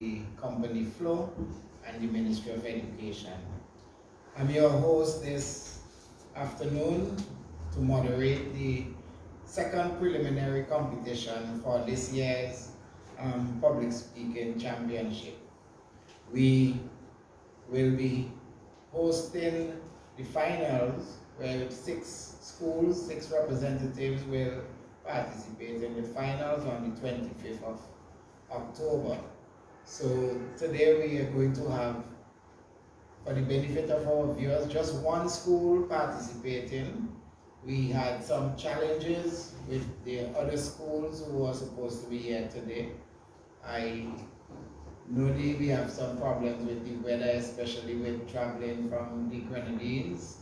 the company Flow and the Ministry of Education. I'm your host this afternoon to moderate the second preliminary competition for this year's Public Speaking Championship. We will be hosting the finals where 6 schools, 6 representatives will participate in the finals on the 25th of October. So today we are going to have, for the benefit of our viewers, just one school participating. We had some challenges with the other schools who were supposed to be here today. I know that we have some problems with the weather, especially with traveling from the Grenadines.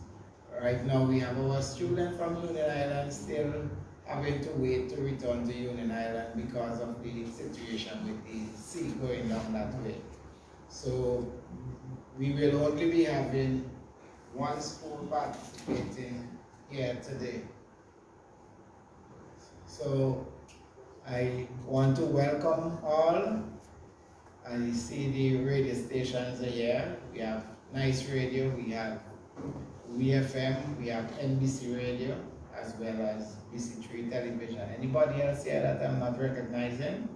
Right now we have our student from Union Island still having to wait to return to Union Island because of the situation with the sea going down that way. So we will only be having one school participating here today. So I want to welcome all. I see the radio stations are here. We have Nice Radio, we have WFM, we have NBC Radio, as well as BC3 Television. Anybody else here that I'm not recognizing?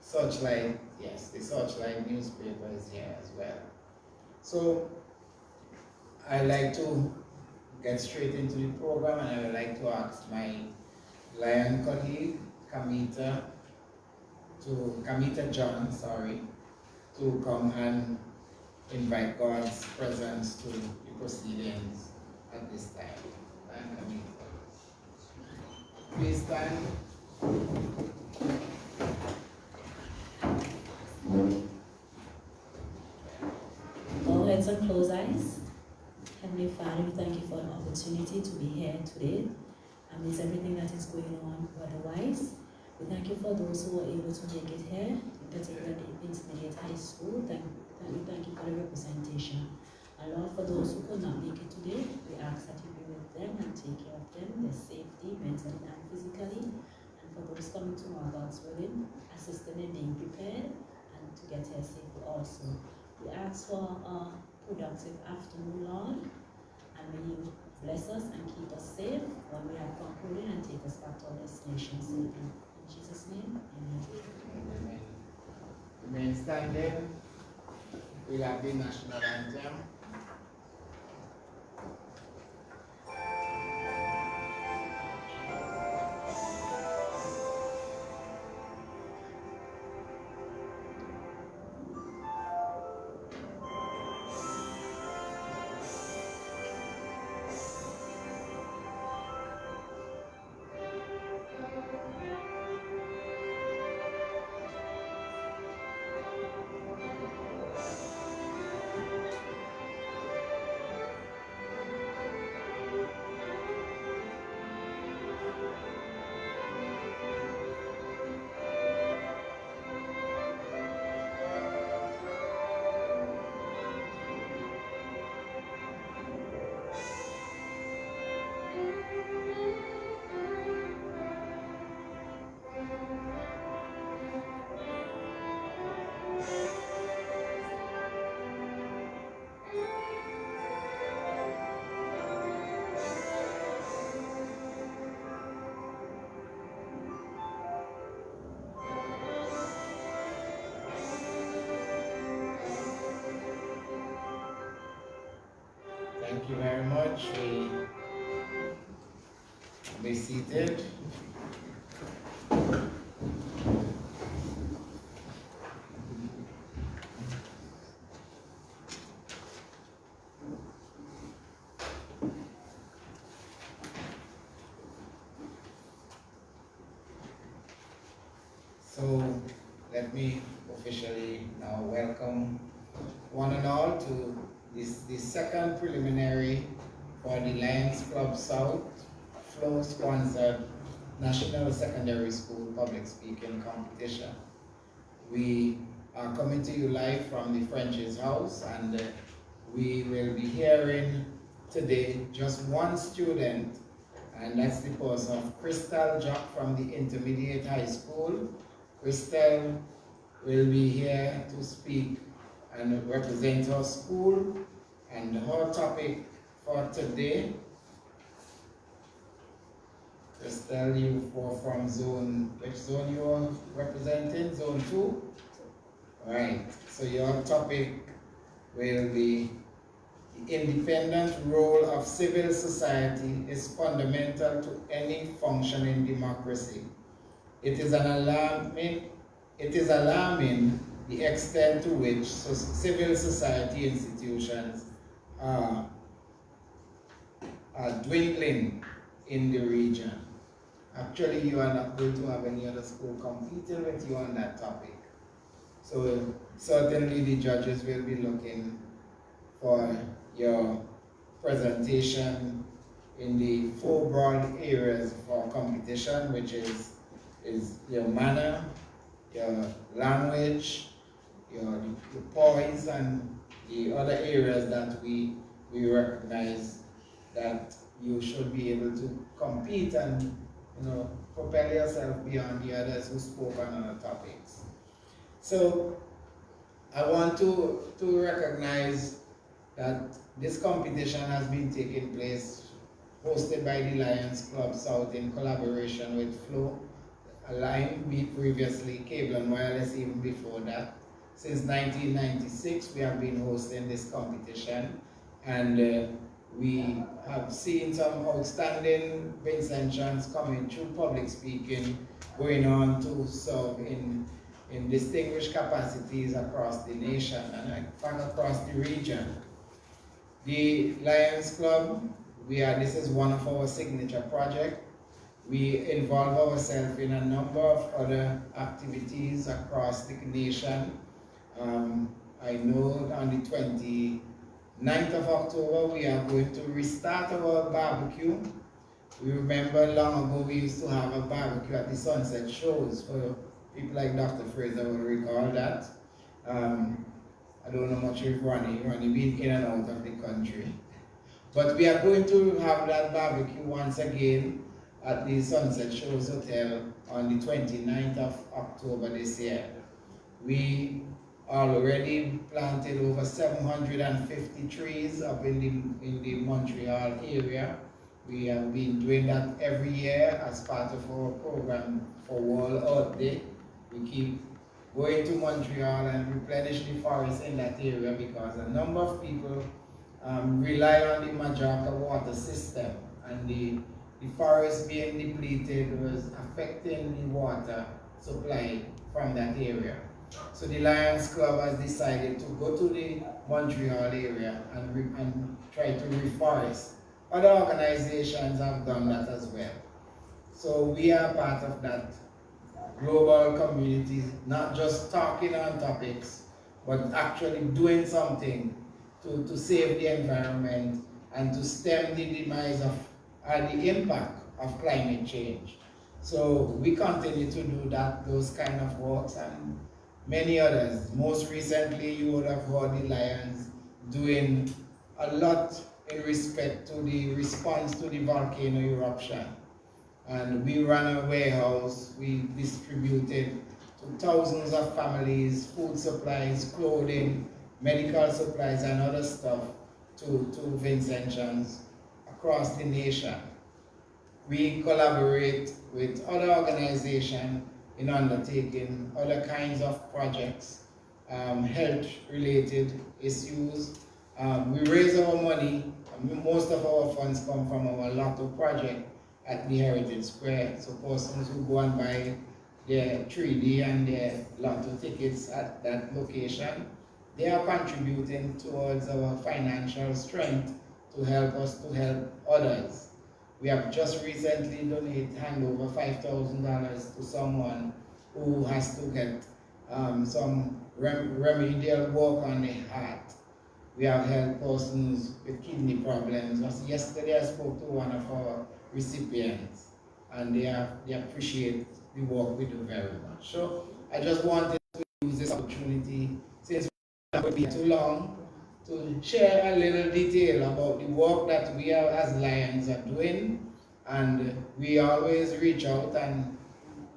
Searchlight, yes, the Searchlight newspaper is here as well. So I like to get straight into the program, and I would like to ask my Lion colleague, Kamita John, to come and invite God's presence to the proceedings at this time. And Kamita, please stand. Bow heads and close eyes. Heavenly Father, we thank you for the opportunity to be here today amidst everything that is going on otherwise. We thank you for those who were able to make it here, in particular the intermediate high school. We thank you for the representation. And Lord, for those who could not make it today, we ask that you be with them and take care of them, their safety, mentally and physically. And for those coming tomorrow, God's willing, assist them in being prepared and to get here safely also. We ask for a productive afternoon, Lord, and may you bless us and keep us safe when we have concluded and take us back to our destination safely. In Jesus' name, amen. Amen. Remain standing. We'll have the national anthem. Thank you very much. We be seated. So let me officially now welcome one and all to the second preliminary for the Lions Club South Flow sponsored National Secondary School Public Speaking Competition. We are coming to you live from the French's house, and we will be hearing today just one student, and that's the person of Crystal Jock from the Intermediate High School. Crystal, will be here to speak and represent our school. And our topic for today, just tell you from zone, which zone you are representing, zone 2? Right, so your topic will be the independent role of civil society is fundamental to any functioning democracy. It is alarming the extent to which civil society institutions are dwindling in the region. Actually, you are not going to have any other school competing with you on that topic. So certainly the judges will be looking for your presentation in the 4 broad areas for competition, which is your manner, your language, your poise, and the other areas that we recognize that you should be able to compete and propel yourself beyond the others who spoke on other topics. So I want to recognize that this competition has been taking place, hosted by the Lions Club South in collaboration with Flow, Line B previously, Cable and Wireless even before that. Since 1996 we have been hosting this competition, and we have seen some outstanding Vincentians coming through public speaking, going on to serve in distinguished capacities across the nation and in fact across the region. The Lions Club, this is one of our signature projects. We involve ourselves in a number of other activities across the nation. I know on the 29th of October we are going to restart our barbecue. We remember long ago we used to have a barbecue at the Sunset Shows. For people like Dr. Fraser will recall that. I don't know much if Ronnie been in and out of the country. But we are going to have that barbecue once again at the Sunset Shows Hotel on the 29th of October this year. We already planted over 750 trees up in the Montreal area. We have been doing that every year as part of our program for World Earth Day. We keep going to Montreal and replenish the forest in that area because a number of people rely on the Majorca water system, and the forest being depleted was affecting the water supply from that area. So the Lions Club has decided to go to the Montreal area and try to reforest. Other organizations have done that as well. So we are part of that global community, not just talking on topics, but actually doing something to save the environment and to stem the demise of the impact of climate change. So we continue to do those kind of works and many others. Most recently, you would have heard the Lions doing a lot in respect to the response to the volcano eruption. And we ran a warehouse, we distributed to thousands of families food supplies, clothing, medical supplies, and other stuff to Vincentians across the nation. We collaborate with other organizations in undertaking other kinds of projects, health-related issues. We raise our money, most of our funds come from our Lotto project at the Heritage Square. So persons who go and buy their 3D and their Lotto tickets at that location, they are contributing towards our financial strength to help us to help others. We have just recently handed over $5,000 to someone who has to get some remedial work on the heart. We have helped persons with kidney problems. Just yesterday I spoke to one of our recipients, and they appreciate the work we do very much. So I just wanted to use this opportunity, since we have been too long, to share a little detail about the work that we as Lions are doing. And we always reach out, and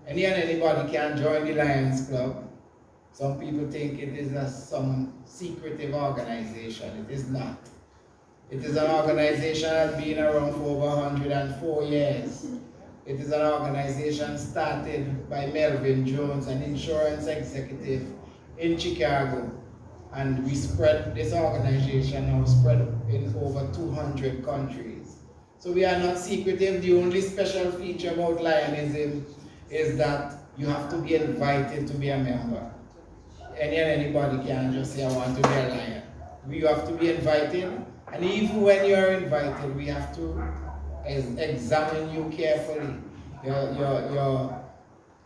anybody can join the Lions Club. Some people think it is some secretive organization. It is not. It is an organization that has been around for over 104 years. It is an organization started by Melvin Jones, an insurance executive in Chicago. And we spread this organization now spread in over 200 countries. So we are not secretive. The only special feature about Lionism is that you have to be invited to be a member. Anybody can just say, I want to be a Lion. You have to be invited. And even when you are invited, we have to examine you carefully.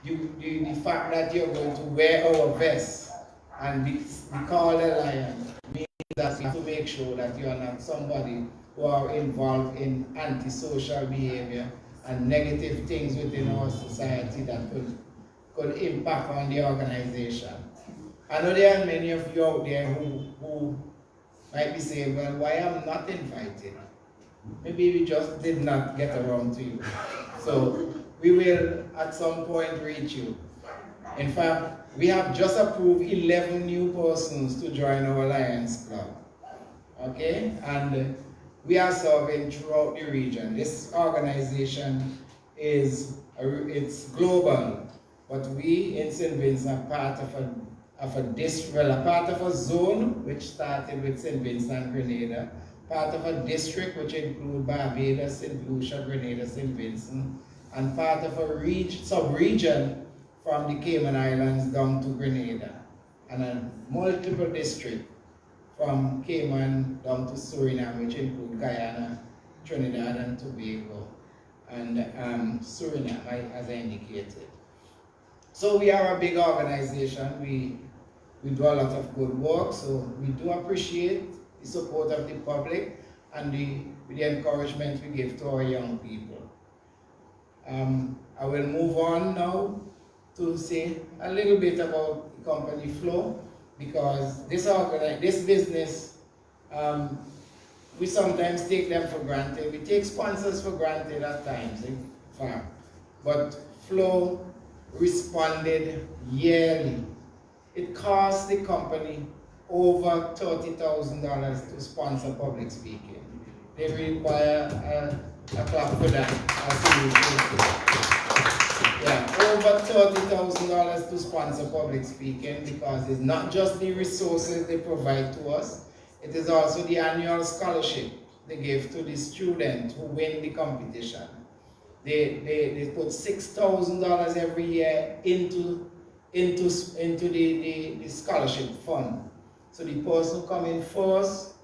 The fact that you're going to wear our vest and be called a Lion means that you have to make sure that you are not somebody who are involved in antisocial behavior and negative things within our society that could impact on the organization. I know there are many of you out there who might be saying, well, why am I not invited? Maybe we just did not get around to you. So we will at some point reach you. In fact, we have just approved 11 new persons to join our Lions Club. Okay? And we are serving throughout the region. This organization it's global, but we in St. Vincent are part of a part of a zone which started with St. Vincent, Grenada, part of a district which includes Barbados, St. Lucia, Grenada, St. Vincent, and part of a sub-region from the Cayman Islands down to Grenada, and a multiple district from Cayman down to Suriname, which include Guyana, Trinidad and Tobago, and Suriname, as I indicated. So we are a big organization. We do a lot of good work, so we do appreciate the support of the public and the encouragement we give to our young people. I will move on now to say a little bit about the company Flow, because this business, we sometimes take them for granted. We take sponsors for granted at times, in fact. But Flow responded yearly. It costs the company over $30,000 to sponsor public speaking. They require a clap for that. Yeah, over $30,000 to sponsor public speaking, because it's not just the resources they provide to us, it is also the annual scholarship they give to the students who win the competition. They put $6,000 every year into the scholarship fund. So the person who comes in first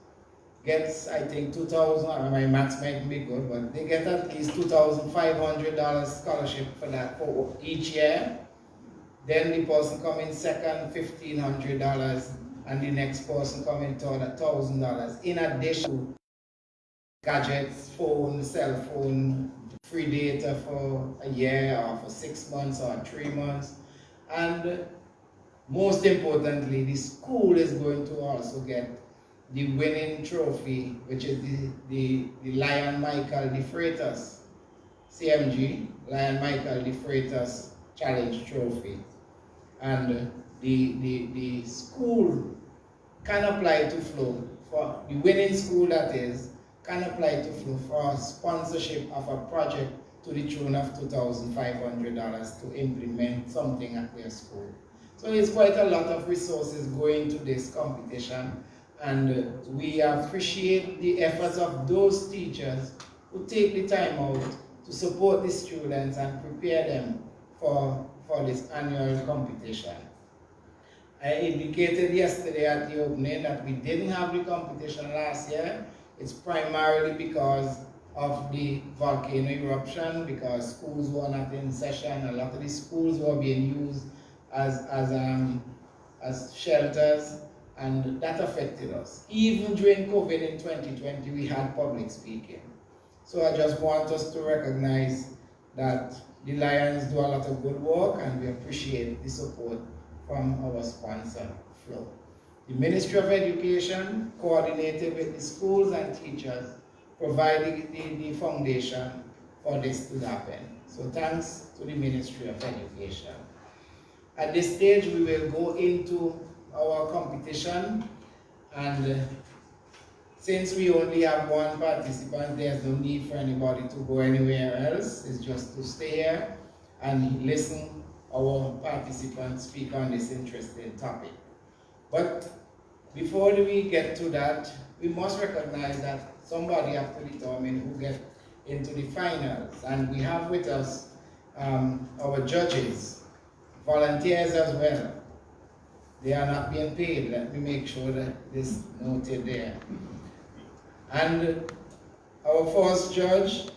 gets, I think, $2,000, my maths might be good, but they get at least $2,500 scholarship for that for each year. Then the person comes in second, $1,500, and the next person comes in third, $1,000. In addition to gadgets, phone, cell phone, free data for a year or for 6 months or 3 months. And most importantly, the school is going to also get the winning trophy, which is the Lion Michael de Freitas, CMG, Lion Michael de Freitas Challenge Trophy. And the school can apply to Flow, for the winning school that is, can apply to Flow for sponsorship of a project to the tune of $2,500 to implement something at their school. So there's quite a lot of resources going to this competition, and we appreciate the efforts of those teachers who take the time out to support the students and prepare them for this annual competition. I indicated yesterday at the opening that we didn't have the competition last year. It's primarily because of the volcano eruption, because schools were not in session. A lot of the schools were being used as shelters, and that affected us. Even during COVID in 2020, we had public speaking. So I just want us to recognize that the Lions do a lot of good work, and we appreciate the support from our sponsor, Flow. The Ministry of Education, coordinated with the schools and teachers, provided the foundation for this to happen. So thanks to the Ministry of Education. At this stage, we will go into our competition, and since we only have one participant, there's no need for anybody to go anywhere else. It's just to stay here and listen our participants speak on this interesting topic. But before we get to that, we must recognize that somebody has to determine who gets into the finals. And we have with us our judges, volunteers as well. They are not being paid. Let me make sure that this is noted there. And our first judge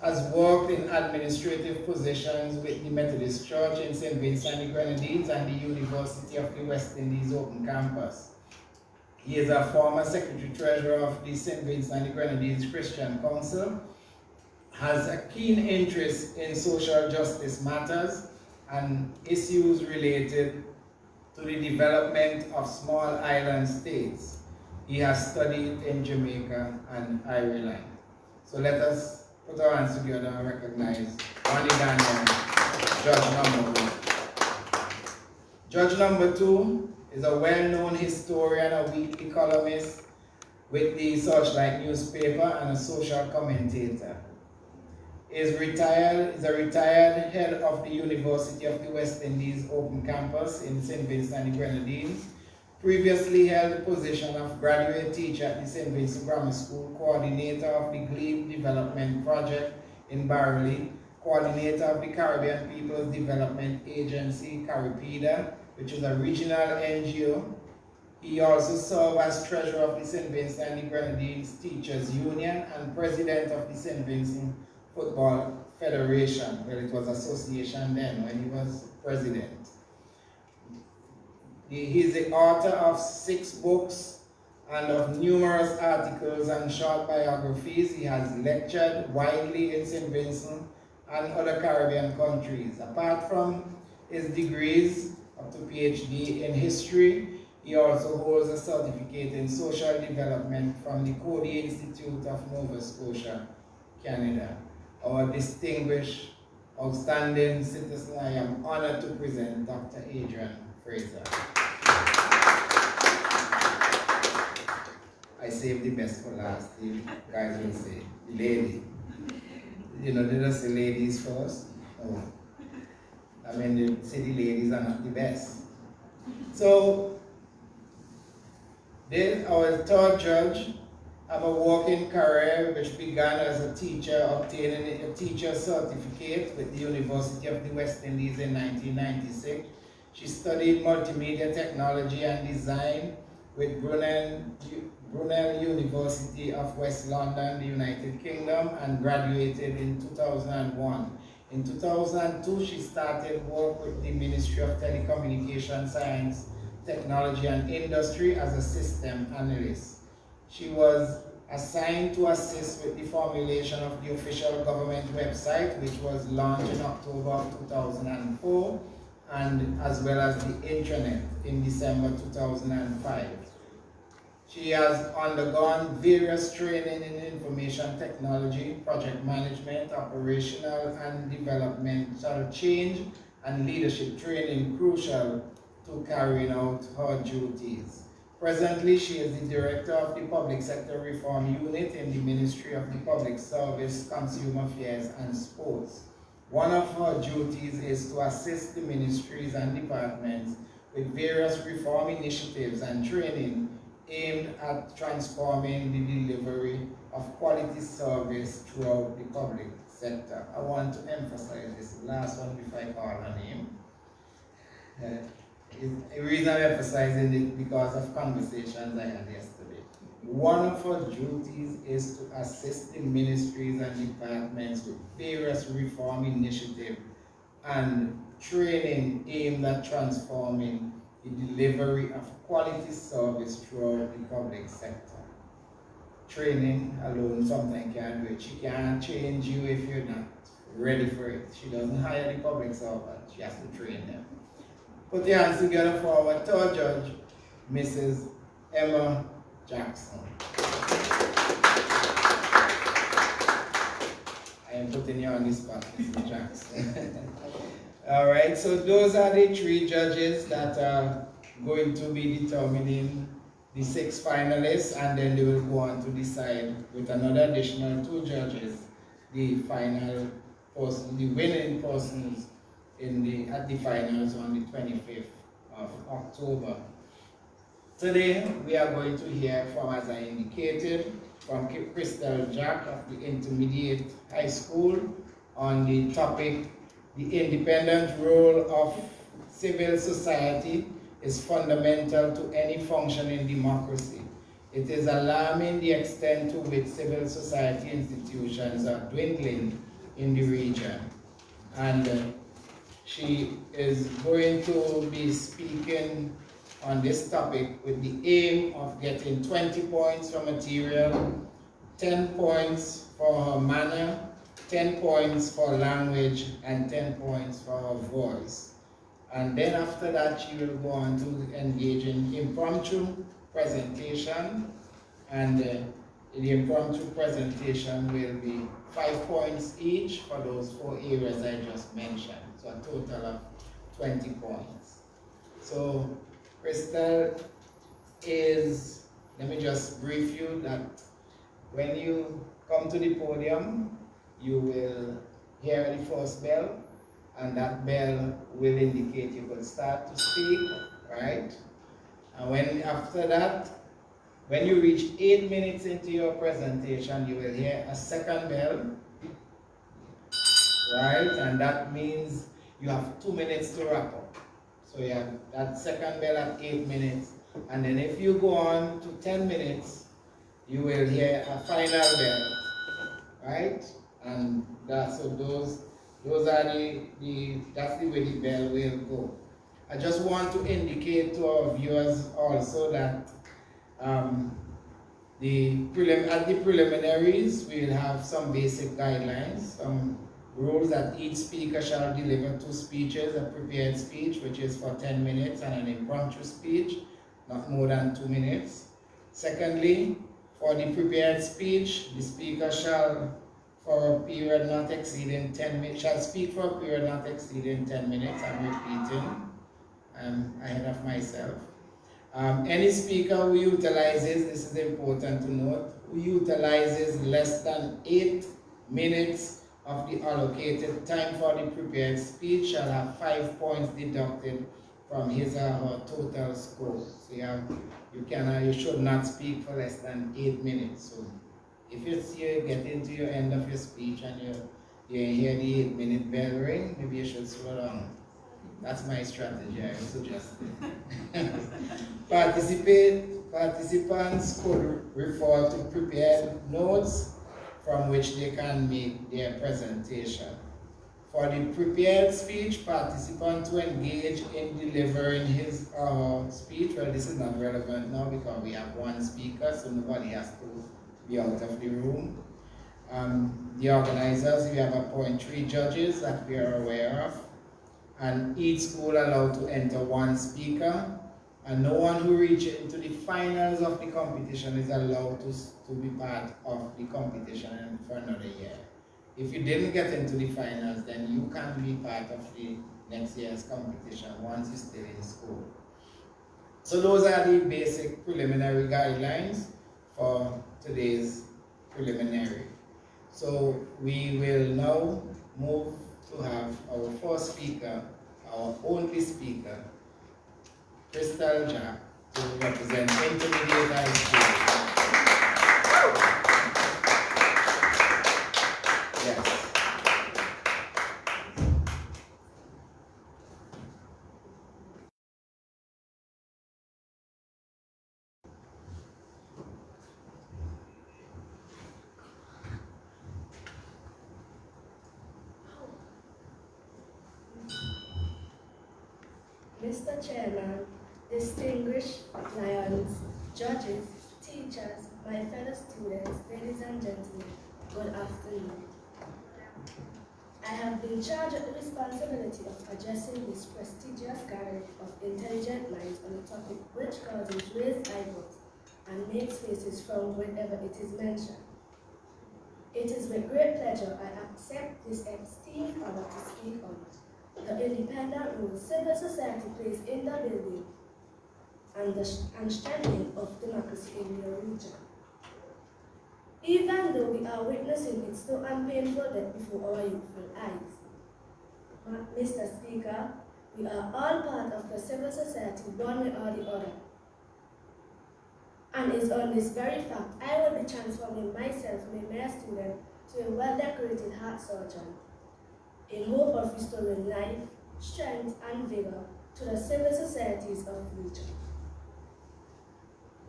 has worked in administrative positions with the Methodist Church in St. Vincent and the Grenadines and the University of the West Indies Open Campus. He is a former Secretary-Treasurer of the St. Vincent and the Grenadines Christian Council, has a keen interest in social justice matters and issues related to the development of small island states. He has studied in Jamaica and Ireland. So let us put our hands together and recognize Ronnie Daniel, judge number 1. Judge number 2 is a well-known historian, a weekly columnist with the Searchlight newspaper and a social commentator. He is a retired head of the University of the West Indies Open Campus in St. Vincent and the Grenadines. Previously held the position of graduate teacher at the St. Vincent Grammar School, coordinator of the Glebe Development Project in Barley, coordinator of the Caribbean People's Development Agency, CARIPEDA, which is a regional NGO. He also served as treasurer of the St. Vincent and the Grenadines Teachers Union and president of the St. Vincent Football Federation. Well, it was association then when he was president. He is the author of 6 books and of numerous articles and short biographies. He has lectured widely in St. Vincent and other Caribbean countries. Apart from his degrees up to PhD in history, he also holds a certificate in social development from the Cody Institute of Nova Scotia, Canada. Our distinguished, outstanding citizen, I am honored to present Dr. Adrian Fraser. I saved the best for last. The guys will say, the lady. You know, they just say ladies first. Oh. I mean, they say the ladies are not the best. So, then our third judge, have a working career which began as a teacher, obtaining a teacher certificate with the University of the West Indies in 1996. She studied multimedia technology and design with Brunel University of West London, the United Kingdom, and graduated in 2001. In 2002, she started work with the Ministry of Telecommunication, Science, Technology and Industry as a system analyst. She was assigned to assist with the formulation of the official government website, which was launched in October of 2004, and as well as the intranet in December 2005. She has undergone various training in information technology, project management, operational and developmental change, and leadership training crucial to carrying out her duties. Presently, she is the Director of the Public Sector Reform Unit in the Ministry of the Public Service, Consumer Affairs and Sports. One of her duties is to assist the ministries and departments with various reform initiatives and training aimed at transforming the delivery of quality service throughout the public sector. I want to emphasize this last one before I call her name. The reason I'm emphasizing it because of conversations I had yesterday. One of her duties is to assist the ministries and departments with various reform initiatives and training aimed at transforming the delivery of quality service throughout the public sector. Training alone sometimes can't do it. She can't change you if you're not ready for it. She doesn't hire the public servant, she has to train them. Put your hands together for our third judge, Mrs. Emma Jackson. I am putting you on the spot, Mrs. Jackson. All right, so those are the three judges that are going to be determining the 6 finalists, and then they will go on to decide with another additional 2 judges the final person, the winning persons at the finals on the 25th of October. Today we are going to hear from, as I indicated, from Crystal Jack of the Intermediate High School on the topic, the independent role of civil society is fundamental to any functioning democracy. It is alarming the extent to which civil society institutions are dwindling in the region. And she is going to be speaking on this topic with the aim of getting 20 points for material, 10 points for her manner, 10 points for language, and 10 points for her voice. And then after that, she will go on to engage in impromptu presentation, and the impromptu presentation will be 5 points each for those 4 areas I just mentioned, so a total of 20 points. So Crystal is, let me just brief you that when you come to the podium, you will hear the first bell, and that bell will indicate you will start to speak, right? And when after that, when you reach 8 minutes into your presentation, you will hear a second bell, right? And that means you have 2 minutes to wrap up. So you have that second bell at 8 minutes, and then if you go on to 10 minutes, you will hear a final bell, right? And that's so those are that's the way the bell will go. I just want to indicate to our viewers also that at the preliminaries we'll have some basic guidelines, some rules that each speaker shall deliver 2 speeches, a prepared speech, which is for 10 minutes, and an impromptu speech, not more than 2 minutes. Secondly, for the prepared speech, the speaker shall for a period not exceeding 10 minutes, shall speak for a period not exceeding 10 minutes. I'm repeating, I'm ahead of myself. Any speaker who utilizes, this is important to note, who utilizes less than 8 minutes of the allocated time for the prepared speech shall have 5 points deducted from his or her total score. So you should not speak for less than 8 minutes. So if you get into your end of your speech and you hear the 8-minute bell ring, maybe you should slow down. That's my strategy, I suggest it. Participants could refer to prepared notes from which they can make their presentation. For the prepared speech, participants to engage in delivering his or her speech. Well, this is not relevant now because we have 1 speaker, so nobody has to be out of the room. The organizers, we have appointed 3 judges that we are aware of, and each school allowed to enter 1 speaker, and no one who reaches into the finals of the competition is allowed to be part of the competition for another year. If you didn't get into the finals, then you can't be part of the next year's competition once you're still in school. So those are the basic preliminary guidelines for today's preliminary. So we will now move to have our first speaker, our only speaker, Crystal Jack, to represent Intermediate High School. Yes. Mr. Chairman, distinguished clients, judges, teachers, my fellow students, ladies and gentlemen, good afternoon. I have been charged with the responsibility of addressing this prestigious gathering of intelligent minds on a topic which causes raised eyebrows and makes faces frown whenever it is mentioned. It is with great pleasure I accept this esteemed honor to speak on the independent role civil society plays in the building and strengthening of democracy in your region. Even though we are witnessing its slow and painful death before our youthful eyes. Mr. Speaker, we are all part of the civil society, one way or the other. And it's on this very fact I will be transforming myself from a mere student to a well-decorated heart surgeon, in hope of restoring life, strength, and vigor to the civil societies of the region.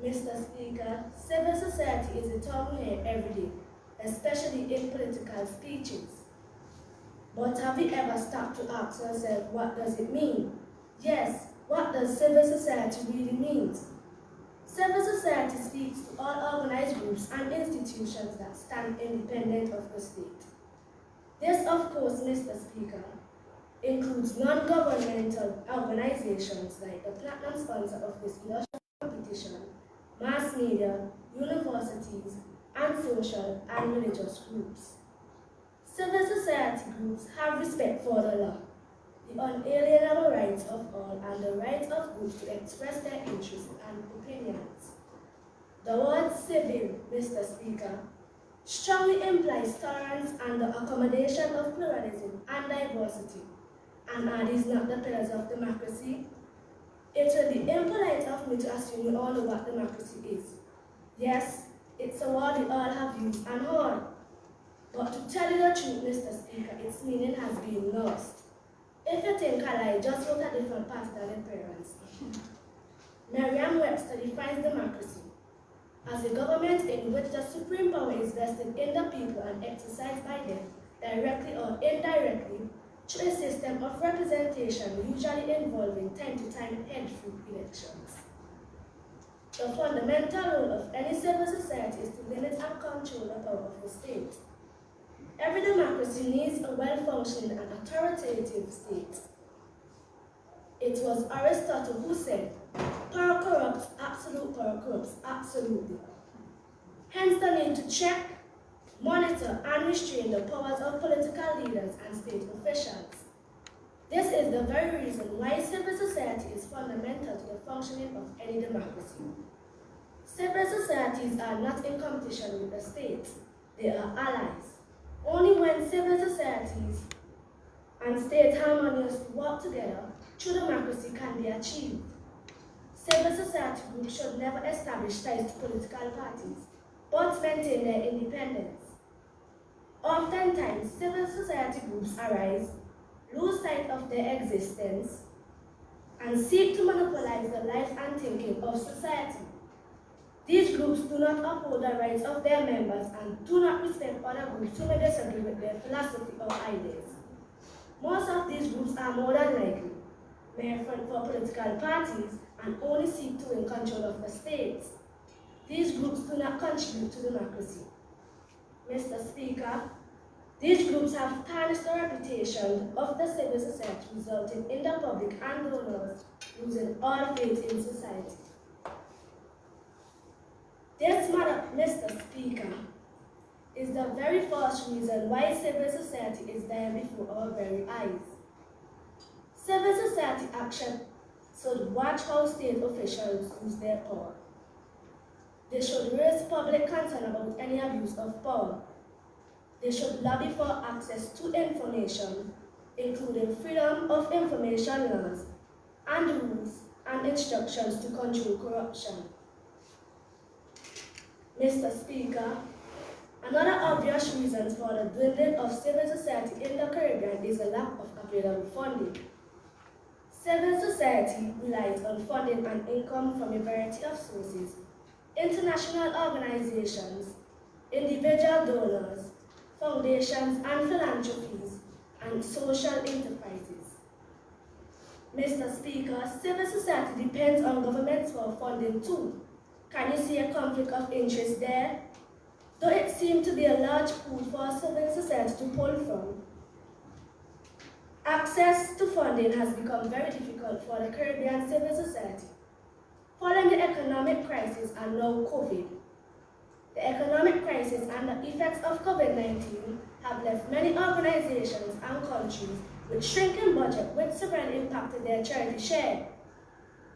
Mr. Speaker, civil society is a term we hear every day, especially in political speeches. But have we ever stopped to ask ourselves, what does it mean? Yes, what does civil society really mean? Civil society speaks to all organized groups and institutions that stand independent of the state. This, of course, Mr. Speaker, includes non-governmental organizations like the platinum sponsor of this illustrious competition, mass media, universities, and social and religious groups. Civil society groups have respect for the law, the unalienable rights of all, and the right of groups to express their interests and opinions. The word civil, Mr. Speaker, strongly implies tolerance and the accommodation of pluralism and diversity. And are these not the pillars of democracy? It will be impolite of me to assume you all know what democracy is. Yes, it's a word we all have used and heard. But to tell you the truth, Mr. Speaker, its meaning has been lost. If you think I lie, just look at different parts than their parents. Merriam-Webster defines democracy as a government in which the supreme power is vested in the people and exercised by them, directly or indirectly, through a system of representation usually involving time-to-time head-through elections. The fundamental role of any civil society is to limit and control the power of the state. Every democracy needs a well-functioning and authoritative state. It was Aristotle who said, "Power corrupts, absolute power corrupts absolutely." Hence the need to check, monitor, and restrain the powers of political leaders and state officials. This is the very reason why civil society is fundamental to the functioning of any democracy. Civil societies are not in competition with the state. They are allies. Only when civil societies and states harmoniously work together, true democracy can be achieved. Civil society groups should never establish ties to political parties, but maintain their independence. Oftentimes, civil society groups arise, lose sight of their existence, and seek to monopolize the life and thinking of society. These groups do not uphold the rights of their members and do not respect other groups who may disagree with their philosophy or ideas. Most of these groups are more than likely mere for political parties and only seek to win control of the states. These groups do not contribute to democracy. Mr. Speaker, these groups have tarnished the reputation of the civil society, resulting in the public and donors losing all faith in society. This matter, Mr. Speaker, is the very first reason why civil society is there before our very eyes. Civil society action should watch how state officials use their power. They should raise public concern about any abuse of power. They should lobby for access to information, including freedom of information laws and rules and instructions to control corruption. Mr. Speaker, another obvious reason for the dwindling of civil society in the Caribbean is the lack of available funding. Civil society relies on funding and income from a variety of sources: international organizations, individual donors, foundations and philanthropies, and social enterprises. Mr. Speaker, civil society depends on governments for funding too. Can you see a conflict of interest there? Though it seemed to be a large pool for civil society to pull from, access to funding has become very difficult for the Caribbean civil society. Following the economic crisis and now COVID, the economic crisis and the effects of COVID-19 have left many organizations and countries with shrinking budget which severely impacted their charity share.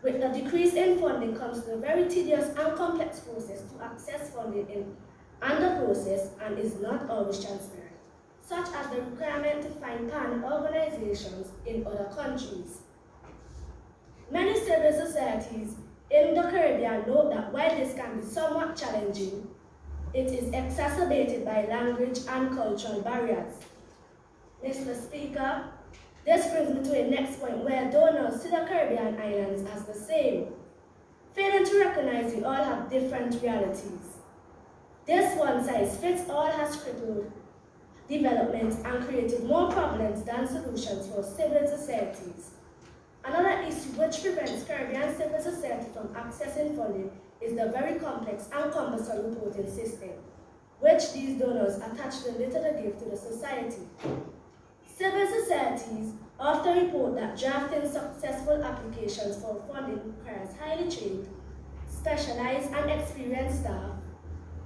With the decrease in funding comes the very tedious and complex process to access funding and the process and is not always transparent, such as the requirement to find partner organizations in other countries. Many civil societies in the Caribbean note that while this can be somewhat challenging, it is exacerbated by language and cultural barriers. Mr. Speaker, this brings me to the next point where donors to the Caribbean islands are the same, failing to recognize we all have different realities. This one-size-fits-all has crippled development and created more problems than solutions for civil societies. Another issue which prevents Caribbean civil society from accessing funding is the very complex and cumbersome reporting system, which these donors attach the little they give to the society. Civil societies often report that drafting successful applications for funding requires highly trained, specialized and experienced staff,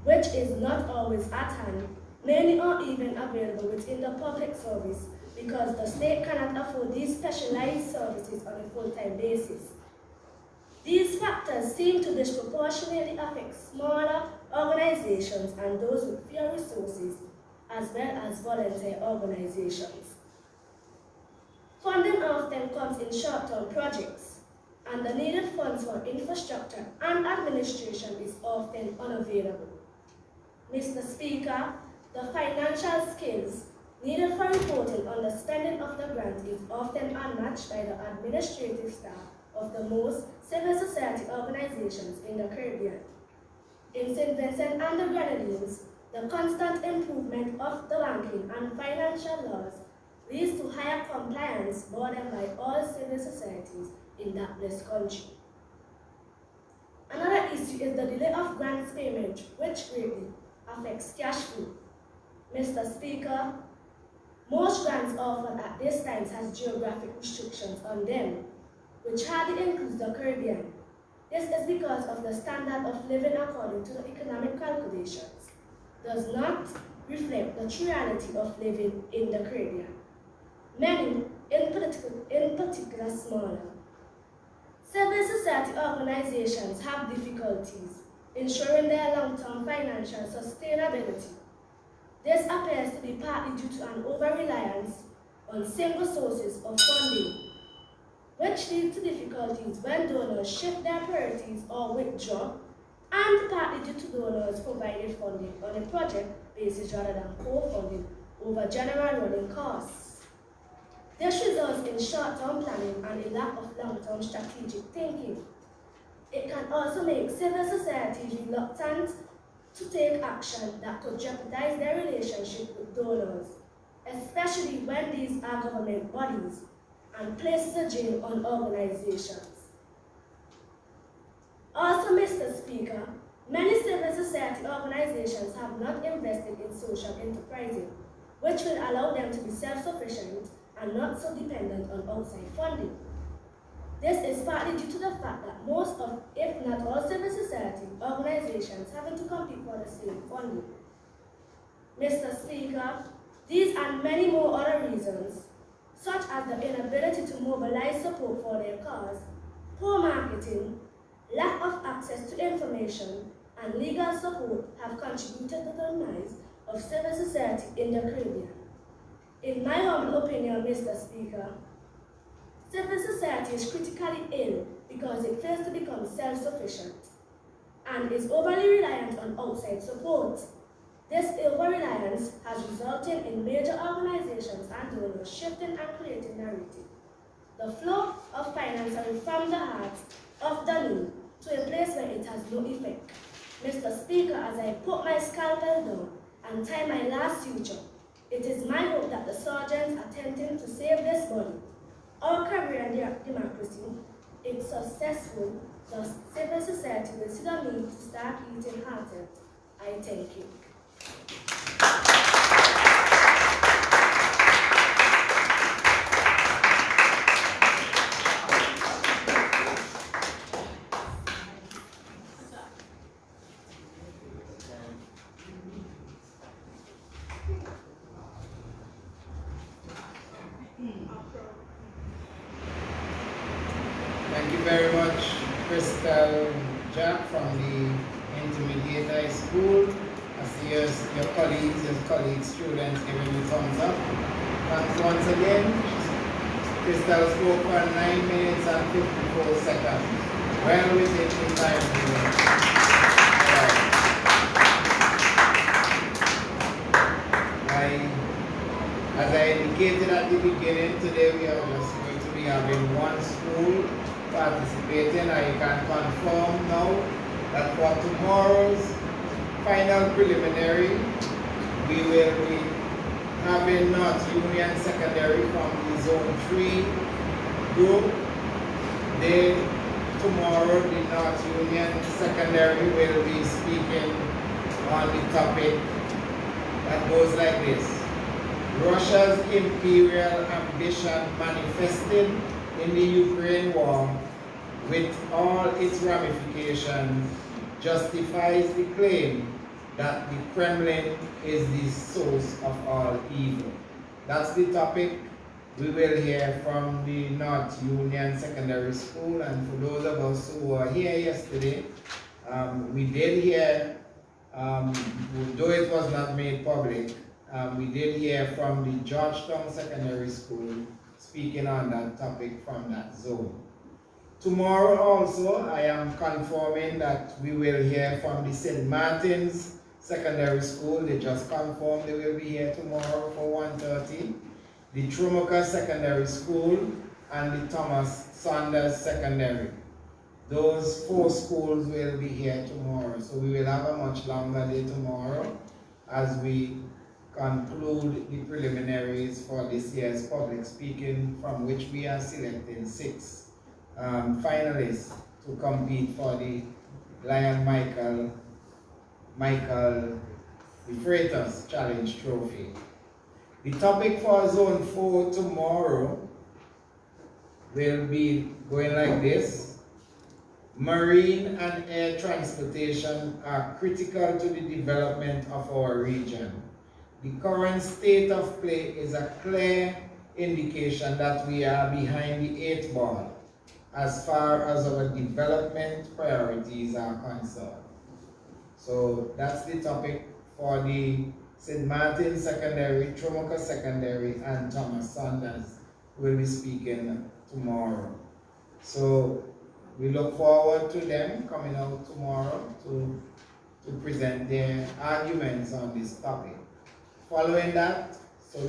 which is not always at hand. Many are even available within the public service because the state cannot afford these specialized services on a full-time basis. These factors seem to disproportionately affect smaller organizations and those with fewer resources, as well as volunteer organizations. Funding often comes in short-term projects, and the needed funds for infrastructure and administration is often unavailable. Mr. Speaker, the financial skills needed for reporting on the spending of the grant is often unmatched by the administrative staff of the most civil society organizations in the Caribbean. In St. Vincent and the Grenadines, the constant improvement of the banking and financial laws leads to higher compliance bordered by all civil societies in that blessed country. Another issue is the delay of grants payment, which greatly affects cash flow. Mr. Speaker, most grants offered at this time has geographic restrictions on them, which hardly includes the Caribbean. This is because of the standard of living according to the economic calculations does not reflect the true reality of living in the Caribbean. Many, in particular smaller, civil society organizations have difficulties ensuring their long-term financial sustainability. This appears to be partly due to an over-reliance on single sources of funding, which leads to difficulties when donors shift their priorities or withdraw, and partly due to donors provided funding on a project basis rather than co-funding over general running costs. This results in short-term planning and a lack of long-term strategic thinking. It can also make civil societies reluctant to take action that could jeopardize their relationship with donors, especially when these are government bodies, and places a drain on organizations. Also, Mr. Speaker, many civil society organizations have not invested in social enterprising, which will allow them to be self-sufficient and not so dependent on outside funding. This is partly due to the fact that most of, if not all, civil society organizations having to compete for the same funding. Mr. Speaker, these and many more other reasons, such as the inability to mobilize support for their cause, poor marketing, lack of access to information, and legal support have contributed to the demise of civil society in the Caribbean. In my humble opinion, Mr. Speaker, civil society is critically ill because it fails to become self-sufficient and is overly reliant on outside support. This over-reliance has resulted in major organizations and donors shifting and creating narrative. The flow of financing from the heart of the need to a place where it has no effect. Mr. Speaker, as I put my scalpel down and tie my last suture, it is my hope that the sergeants attempting to save this body, our Caribbean democracy, if successful, the civil society will see the need to start eating hearted. I thank you. Jack from the Intermediate High School. I see your colleagues, students giving you thumbs up. Thanks once again. Crystal spoke for 9 minutes and 54 seconds. Well within the time limit. As I indicated at the beginning, today we are just going to be having one school participating. I can confirm now that for tomorrow's final preliminary, we will be having North Union Secondary from the Zone 3 group. Tomorrow, the North Union Secondary will be speaking on the topic that goes like this. Russia's imperial ambition manifested in the Ukraine war with all its ramifications justifies the claim that the Kremlin is the source of all evil. That's the topic. We will hear from the North Union Secondary School, and for those of us who were here yesterday, we did hear, though it was not made public, we did hear from the Georgetown Secondary School speaking on that topic from that zone. Tomorrow also, I am confirming that we will hear from the St. Martin's Secondary School. They just confirmed they will be here tomorrow for 1:30. The Trumoka Secondary School and the Thomas Saunders Secondary. Those 4 schools will be here tomorrow. So we will have a much longer day tomorrow as we conclude the preliminaries for this year's public speaking, from which we are selecting 6 finalists to compete for the Lion Michael the Freitas Challenge Trophy. The topic for Zone 4 tomorrow will be going like this. Marine and air transportation are critical to the development of our region. The current state of play is a clear indication that we are behind the 8 ball as far as our development priorities are concerned. So that's the topic for the St. Martin Secondary, Trumoka Secondary, and Thomas Saunders will be speaking tomorrow. So we look forward to them coming out tomorrow to present their arguments on this topic. Following that, so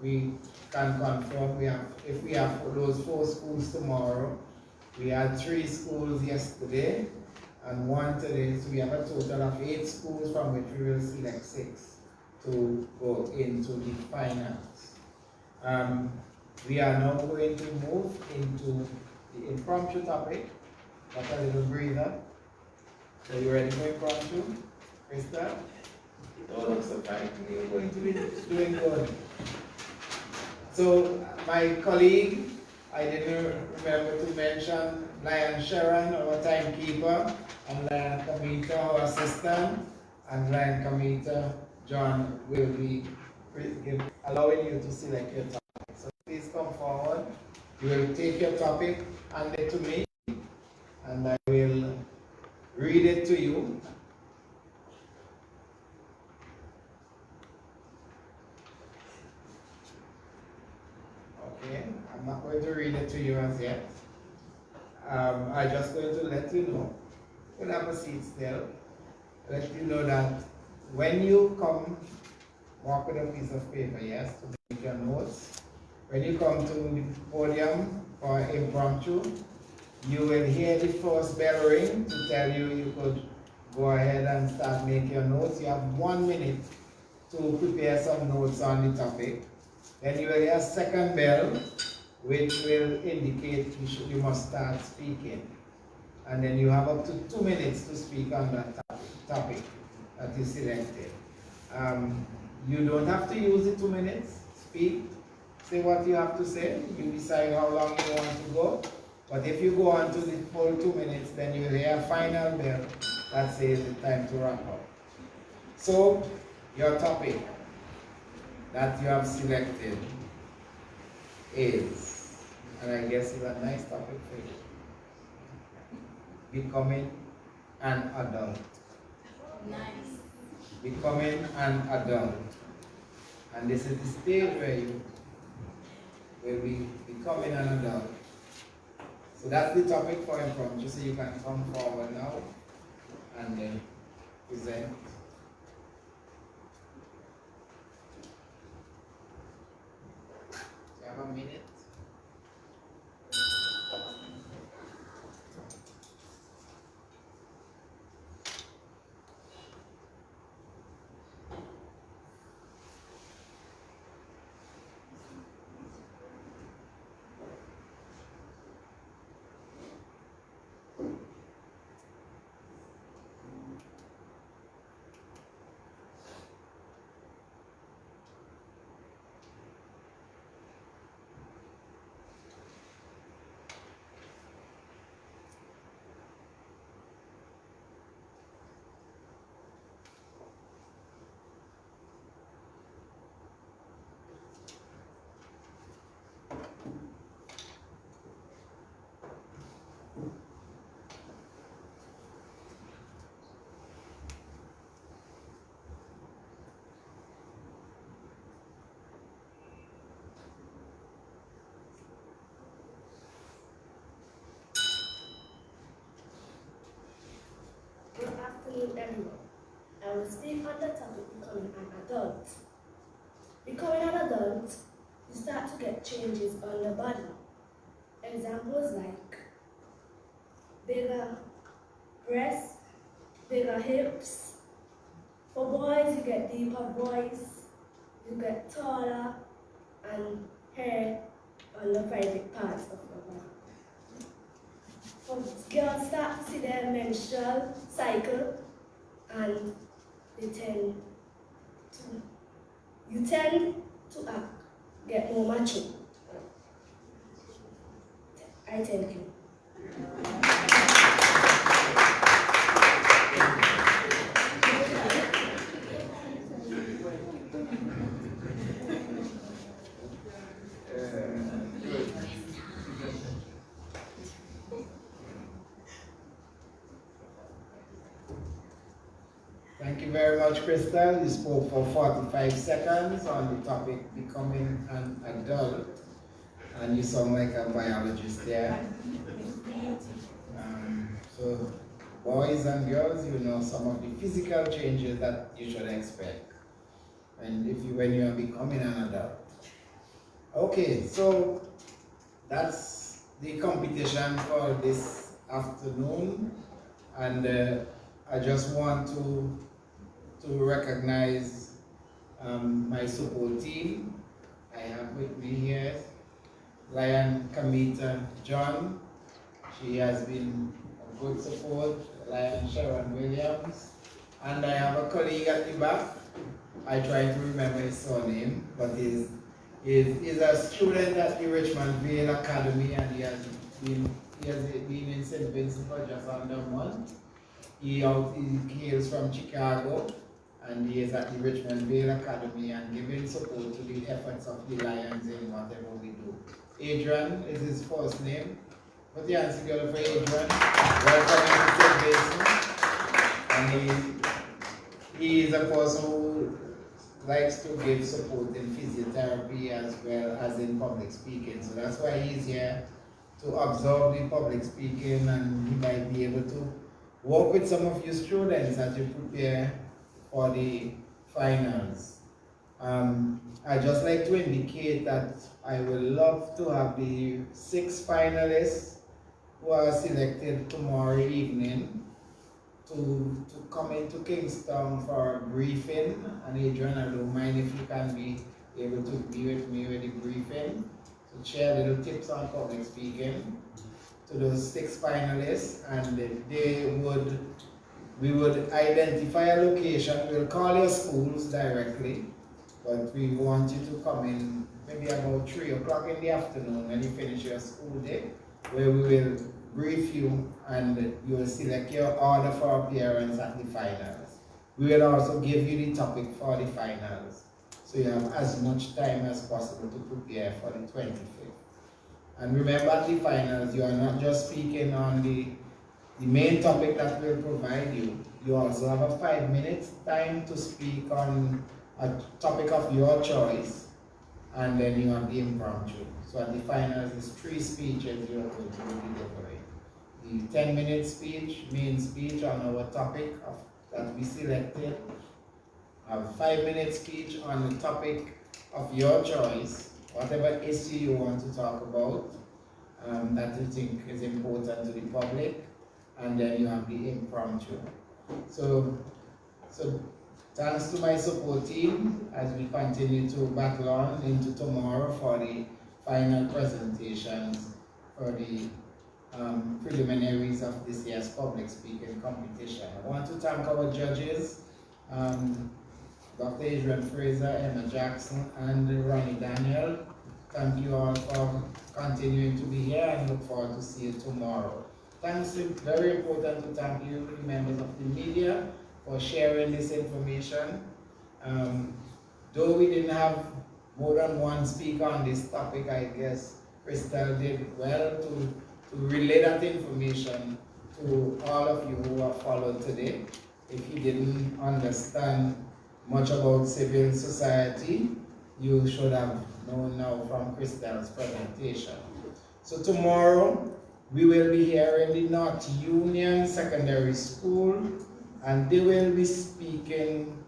we can confirm if we have those 4 schools tomorrow. We had 3 schools yesterday and 1 today, so we have a total of 8 schools from which we will select 6 to go into the finals. We are now going to move into the impromptu topic. That's a little breather. So you ready for impromptu, Krista? It all looks so fine. You're going to be doing good. So my colleague, I didn't remember to mention Lion Sharon, our timekeeper, and Lion Kamita, our assistant, and Lion Kamita, John, will be allowing you to select your topic. So please come forward. You will take your topic, hand it to me, and I will read it to you. Okay, I'm not going to read it to you as yet. I'm just going to let you know, we'll have a seat still, let you know that when you come, walk with a piece of paper, yes, to make your notes. When you come to the podium for impromptu, you will hear the first bell ring to tell you could go ahead and start making your notes. You have 1 minute to prepare some notes on the topic. Then you will hear a second bell, which will indicate you must start speaking. And then you have up to 2 minutes to speak on that topic that you selected. You don't have to use the 2 minutes. Speak, say what you have to say. You decide how long you want to go. But if you go on to the full 2 minutes, then you will hear a final bell that says it's time to wrap up. So, your topic that you have selected is, and I guess it's a nice topic for you, becoming an adult. Nice. Becoming an adult. And this is the stage where you will be becoming an adult. So that's the topic for impromptu. So you can come forward now and present. You have a minute. Good afternoon, everyone. I will speak on the topic becoming an adult. Becoming an adult, you start to get changes on your body. Examples like bigger breasts, bigger hips. For boys, you get deeper voice, you get taller, and hair on the private parts of your body. For girls start to see their menstrual cycle, and you tend to get more mature. I thank you. Thank you very much, Crystal. You spoke for 45 seconds on the topic becoming an adult, and you sound like a biologist there. So, boys and girls, you know some of the physical changes that you should expect when you are becoming an adult. Okay, so that's the competition for this afternoon, and I just want to recognize my support team. I have with me here Lion Kamita John. She has been a good support. Lion Sharon Williams. And I have a colleague at the back. I try to remember his surname, but he's a student at the Richmond Vale Academy, and he has been in St. Vincent for just under a month. He hails from Chicago, and he is at the Richmond Vale Academy and giving support to the efforts of the Lions in whatever we do. Adrian is his first name. Put the hands together for Adrian. Welcome to St. Vincent. And he is a person who likes to give support in physiotherapy as well as in public speaking. So that's why he's here, to observe the public speaking, and he might be able to work with some of you students as you prepare for the finals. I'd just like to indicate that I would love to have the 6 finalists who are selected tomorrow evening to come into Kingston for a briefing. And Adrian, I don't mind if you can be able to be with me with the briefing, to share little tips on public speaking to those 6 finalists, and we would identify a location. We'll call your schools directly, but we want you to come in maybe about 3 o'clock in the afternoon when you finish your school day, where we will brief you and you will select your order for appearance at the finals. We will also give you the topic for the finals, so you have as much time as possible to prepare for the 25th. And remember, at the finals, you are not just speaking on the the main topic that we'll provide you. You also have a 5 minutes time to speak on a topic of your choice, and then you have the impromptu. So at the finals, it's 3 speeches you are going to be delivering. The 10-minute speech, main speech on our topic that we selected. A 5-minute speech on the topic of your choice, whatever issue you want to talk about, that you think is important to the public, and then you have the impromptu. So thanks to my support team as we continue to battle on into tomorrow for the final presentations for the preliminaries of this year's public speaking competition. I want to thank our judges, Dr. Adrian Fraser, Emma Jackson, and Ronnie Daniel. Thank you all for continuing to be here, and look forward to see you tomorrow. Thanks, very important to thank you, members of the media, for sharing this information. Though we didn't have more than one speaker on this topic, I guess Crystal did well to relay that information to all of you who have followed today. If you didn't understand much about civil society, you should have known now from Crystal's presentation. So tomorrow, we will be here in the North Union Secondary School, and they will be speaking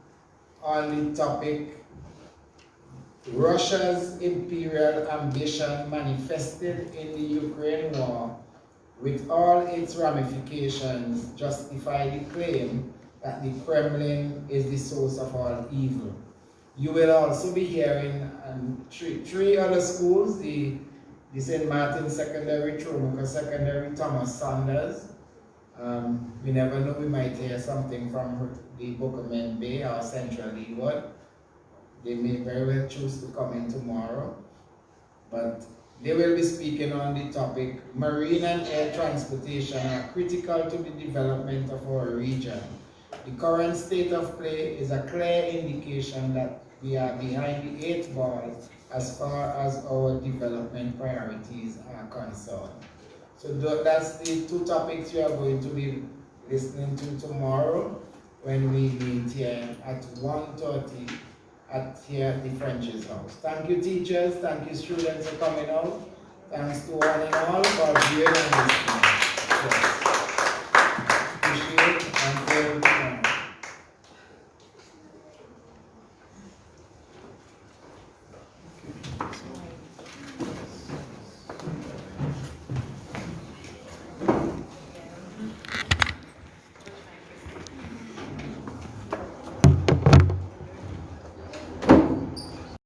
on the topic, Russia's imperial ambition manifested in the Ukraine war, with all its ramifications, justify the claim that the Kremlin is the source of all evil. You will also be hearing three other schools, the St. Martin Secondary, Tromuka Secondary, Thomas Saunders. We never know, we might hear something from the Bookman Bay or Central Leeward. They may very well choose to come in tomorrow, but they will be speaking on the topic, marine and air transportation are critical to the development of our region. The current state of play is a clear indication that we are behind the 8 ball as far as our development priorities are concerned. So that's the 2 topics you are going to be listening to tomorrow when we meet here at 1:30 here at the French's house. Thank you, teachers. Thank you, students, for coming out. Thanks to one and all for viewing and listening.